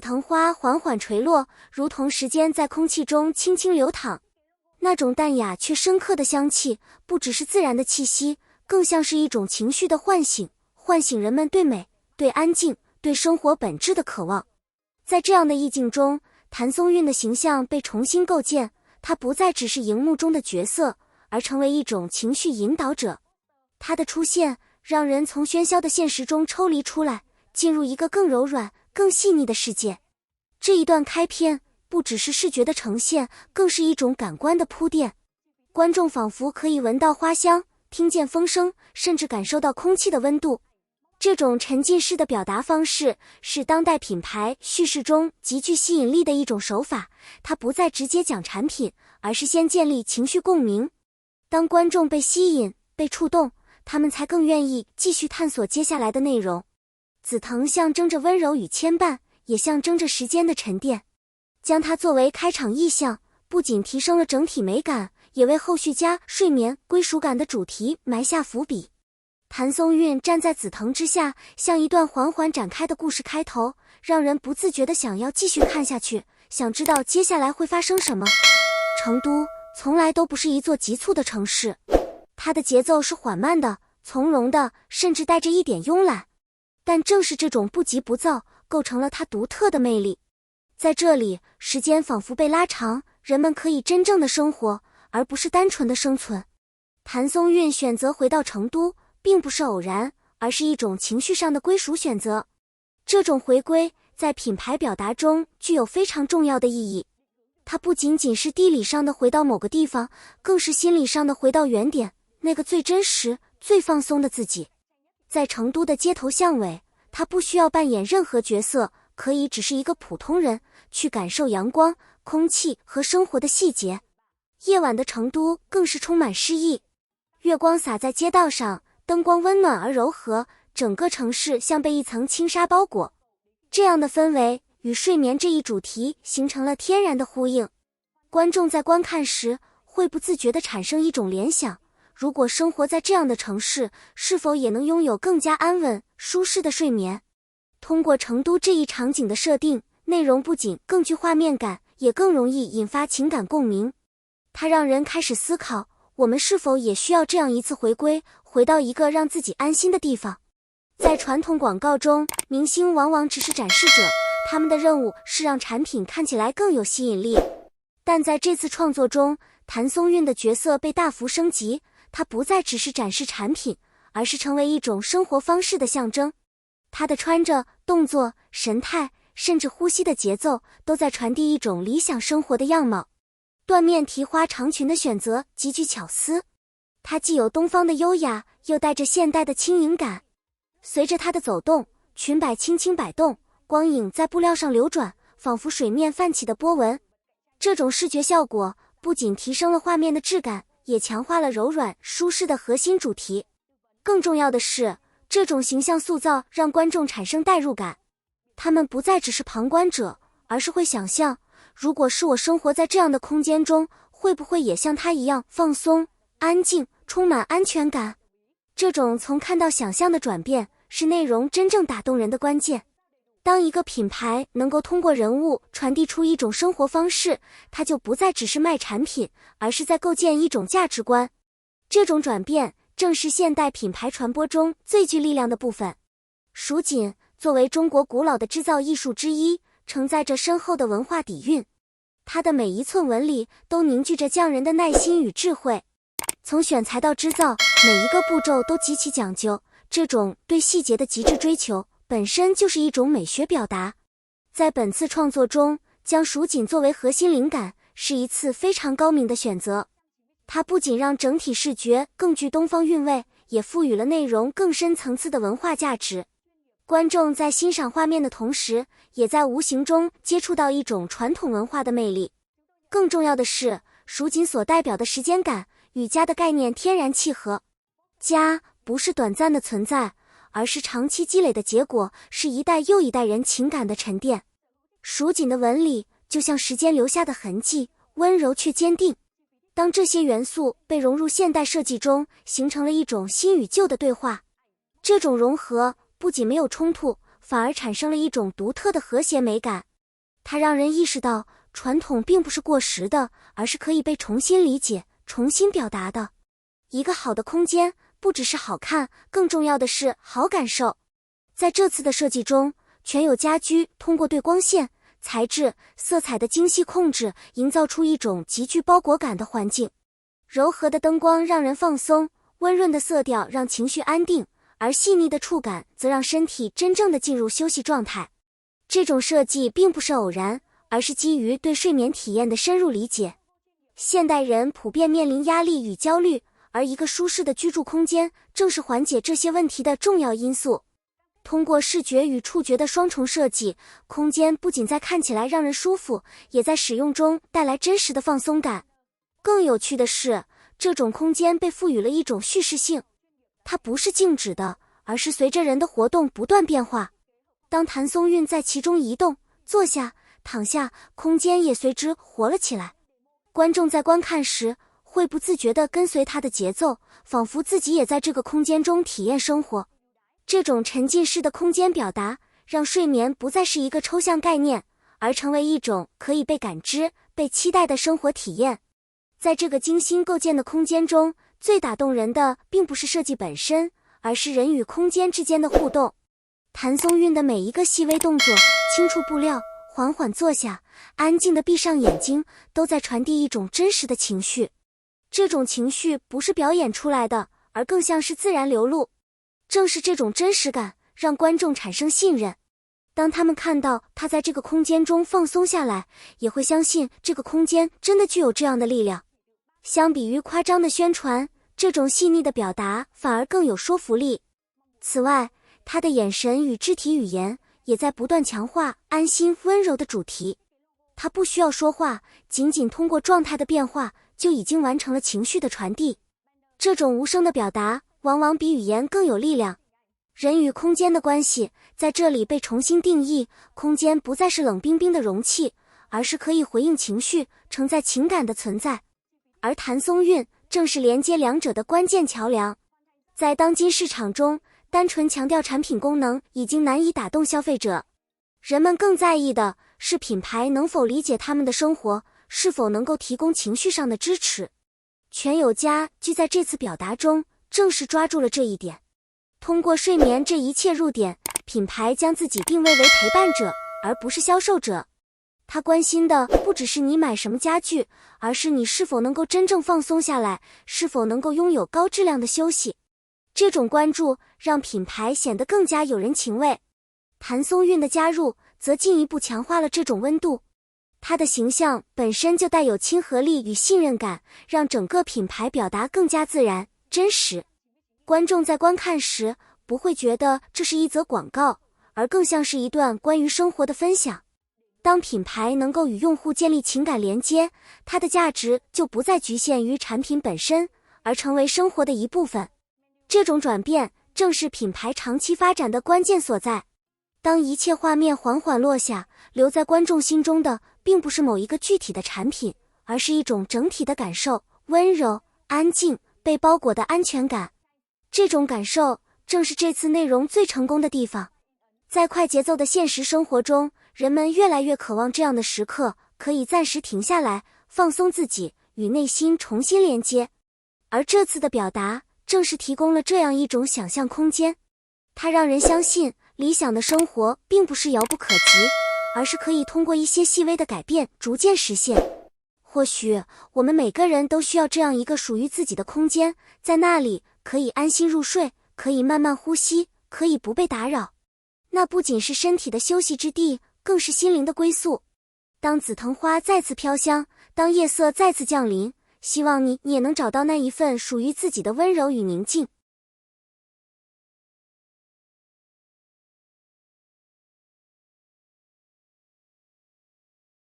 藤花缓缓垂落，如同时间在空气中轻轻流淌。那种淡雅却深刻的香气，不只是自然的气息，更像是一种情绪的唤醒，唤醒人们对美、对安静、对生活本质的渴望。在这样的意境中，谭松韵的形象被重新构建，她不再只是荧幕中的角色，而成为一种情绪引导者。她的出现让人从喧嚣的现实中抽离出来，进入一个更柔软、更细腻的世界。这一段开篇不只是视觉的呈现，更是一种感官的铺垫。观众仿佛可以闻到花香，听见风声，甚至感受到空气的温度。这种沉浸式的表达方式是当代品牌叙事中极具吸引力的一种手法，它不再直接讲产品，而是先建立情绪共鸣。当观众被吸引、被触动，他们才更愿意继续探索接下来的内容。紫藤象征着温柔与牵绊，也象征着时间的沉淀。将它作为开场意象，不仅提升了整体美感，也为后续加睡眠归属感的主题埋下伏笔。谭松韵站在紫藤之下，像一段缓缓展开的故事开头，让人不自觉地想要继续看下去，想知道接下来会发生什么。成都从来都不是一座急促的城市，它的节奏是缓慢的、从容的，甚至带着一点慵懒。但正是这种不急不躁，构成了它独特的魅力。在这里，时间仿佛被拉长，人们可以真正的生活，而不是单纯的生存。谭松韵选择回到成都，并不是偶然，而是一种情绪上的归属选择。这种回归在品牌表达中具有非常重要的意义。它不仅仅是地理上的回到某个地方，更是心理上的回到原点，那个最真实、最放松的自己。在成都的街头巷尾，他不需要扮演任何角色，可以只是一个普通人，去感受阳光、空气和生活的细节。夜晚的成都更是充满诗意，月光洒在街道上，灯光温暖而柔和，整个城市像被一层轻纱包裹。这样的氛围与睡眠这一主题形成了天然的呼应。观众在观看时会不自觉地产生一种联想，如果生活在这样的城市，是否也能拥有更加安稳、舒适的睡眠？通过成都这一场景的设定，内容不仅更具画面感，也更容易引发情感共鸣。它让人开始思考，我们是否也需要这样一次回归，回到一个让自己安心的地方。在传统广告中，明星往往只是展示者，他们的任务是让产品看起来更有吸引力。但在这次创作中，谭松韵的角色被大幅升级，她不再只是展示产品，而是成为一种生活方式的象征。她的穿着、动作、神态，甚至呼吸的节奏，都在传递一种理想生活的样貌。缎面提花长裙的选择极具巧思，它既有东方的优雅，又带着现代的轻盈感。随着她的走动，裙摆轻轻摆动，光影在布料上流转，仿佛水面泛起的波纹。这种视觉效果不仅提升了画面的质感，也强化了柔软舒适的核心主题。更重要的是，这种形象塑造让观众产生代入感，他们不再只是旁观者，而是会想象，如果是我生活在这样的空间中，会不会也像他一样放松、安静、充满安全感？这种从看到想象的转变，是内容真正打动人的关键。当一个品牌能够通过人物传递出一种生活方式，它就不再只是卖产品，而是在构建一种价值观。这种转变正是现代品牌传播中最具力量的部分。蜀锦作为中国古老的织造艺术之一，承载着深厚的文化底蕴，它的每一寸纹理都凝聚着匠人的耐心与智慧。从选材到织造，每一个步骤都极其讲究，这种对细节的极致追求本身就是一种美学表达。在本次创作中，将蜀锦作为核心灵感，是一次非常高明的选择。它不仅让整体视觉更具东方韵味，也赋予了内容更深层次的文化价值。观众在欣赏画面的同时，也在无形中接触到一种传统文化的魅力。更重要的是，蜀锦所代表的时间感与家的概念天然契合。家不是短暂的存在，而是长期积累的结果，是一代又一代人情感的沉淀。蜀锦的纹理就像时间留下的痕迹，温柔却坚定。当这些元素被融入现代设计中，形成了一种新与旧的对话。这种融合不仅没有冲突，反而产生了一种独特的和谐美感。它让人意识到传统并不是过时的，而是可以被重新理解、重新表达的。一个好的空间不只是好看，更重要的是好感受。在这次的设计中，全友家居通过对光线、材质、色彩的精细控制，营造出一种极具包裹感的环境。柔和的灯光让人放松，温润的色调让情绪安定，而细腻的触感则让身体真正的进入休息状态。这种设计并不是偶然，而是基于对睡眠体验的深入理解。现代人普遍面临压力与焦虑，而一个舒适的居住空间正是缓解这些问题的重要因素。通过视觉与触觉的双重设计，空间不仅在看起来让人舒服，也在使用中带来真实的放松感。更有趣的是，这种空间被赋予了一种叙事性，它不是静止的，而是随着人的活动不断变化。当谭松韵在其中移动、坐下、躺下，空间也随之活了起来。观众在观看时会不自觉地跟随它的节奏，仿佛自己也在这个空间中体验生活。这种沉浸式的空间表达，让睡眠不再是一个抽象概念，而成为一种可以被感知、被期待的生活体验。在这个精心构建的空间中，最打动人的并不是设计本身，而是人与空间之间的互动。谭松韵的每一个细微动作，轻触布料，缓缓坐下，安静地闭上眼睛，都在传递一种真实的情绪。这种情绪不是表演出来的，而更像是自然流露。正是这种真实感，让观众产生信任。当他们看到他在这个空间中放松下来，也会相信这个空间真的具有这样的力量。相比于夸张的宣传，这种细腻的表达反而更有说服力。此外，他的眼神与肢体语言也在不断强化安心温柔的主题。他不需要说话，仅仅通过状态的变化，就已经完成了情绪的传递。这种无声的表达往往比语言更有力量。人与空间的关系在这里被重新定义，空间不再是冷冰冰的容器，而是可以回应情绪、承载情感的存在。而谭松韵正是连接两者的关键桥梁。在当今市场中，单纯强调产品功能已经难以打动消费者，人们更在意的是品牌能否理解他们的生活，是否能够提供情绪上的支持。全友家居在这次表达中正是抓住了这一点。通过睡眠这一切入点，品牌将自己定位为陪伴者，而不是销售者。他关心的不只是你买什么家具，而是你是否能够真正放松下来，是否能够拥有高质量的休息。这种关注让品牌显得更加有人情味。谭松韵的加入则进一步强化了这种温度。他的形象本身就带有亲和力与信任感，让整个品牌表达更加自然、真实。观众在观看时不会觉得这是一则广告，而更像是一段关于生活的分享。当品牌能够与用户建立情感连接，它的价值就不再局限于产品本身，而成为生活的一部分。这种转变正是品牌长期发展的关键所在。当一切画面缓缓落下，留在观众心中的并不是某一个具体的产品，而是一种整体的感受，温柔、安静、被包裹的安全感。这种感受正是这次内容最成功的地方。在快节奏的现实生活中，人们越来越渴望这样的时刻，可以暂时停下来，放松自己，与内心重新连接。而这次的表达正是提供了这样一种想象空间。它让人相信，理想的生活并不是遥不可及，而是可以通过一些细微的改变逐渐实现。或许我们每个人都需要这样一个属于自己的空间，在那里可以安心入睡，可以慢慢呼吸，可以不被打扰。那不仅是身体的休息之地，更是心灵的归宿。当紫藤花再次飘香，当夜色再次降临，希望你也能找到那一份属于自己的温柔与宁静。